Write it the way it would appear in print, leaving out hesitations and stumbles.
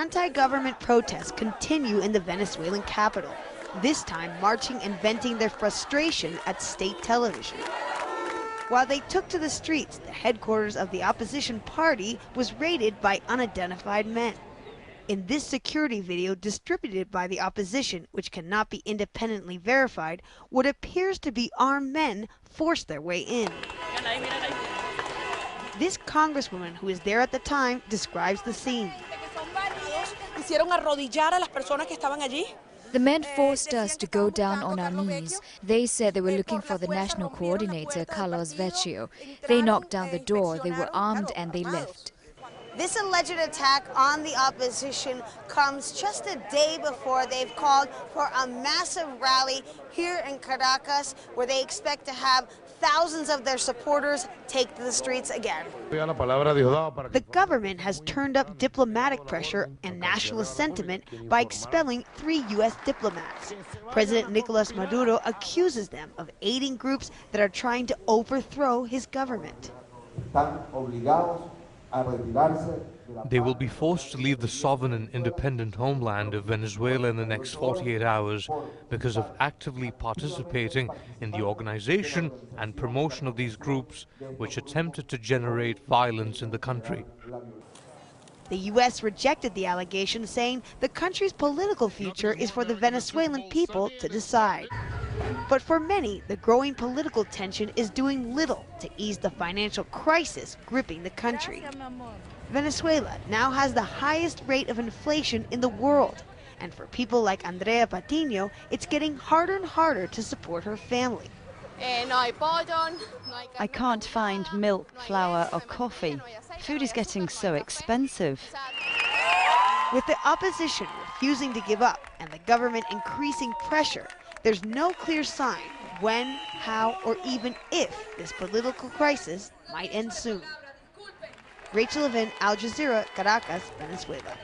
Anti-government protests continue in the Venezuelan capital, this time marching and venting their frustration at state television. While they took to the streets, the headquarters of the opposition party was raided by unidentified men. In this security video distributed by the opposition, which cannot be independently verified, what appears to be armed men forced their way in. This congresswoman who was there at the time describes the scene. The men forced us to go down on our knees. They said they were looking for the national coordinator, Carlos Vecchio. They knocked down the door, they were armed and they left. This alleged attack on the opposition comes just a day before they've called for a massive rally here in Caracas, where they expect to have thousands of their supporters take to the streets again. The government has turned up diplomatic pressure and nationalist sentiment by expelling 3 U.S. diplomats. President Nicolas Maduro accuses them of aiding groups that are trying to overthrow his government. They will be forced to leave the sovereign and independent homeland of Venezuela in the next 48 hours because of actively participating in the organization and promotion of these groups which attempted to generate violence in the country. The U.S. rejected the allegation, saying the country's political future is for the Venezuelan people to decide. But for many, the growing political tension is doing little to ease the financial crisis gripping the country. Venezuela now has the highest rate of inflation in the world, and for people like Andrea Patiño, it's getting harder and harder to support her family. I can't find milk, flour or coffee. Food is getting so expensive. With the opposition refusing to give up and the government increasing pressure, there's no clear sign when, how, or even if this political crisis might end soon. Rachel Levin, Al Jazeera, Caracas, Venezuela.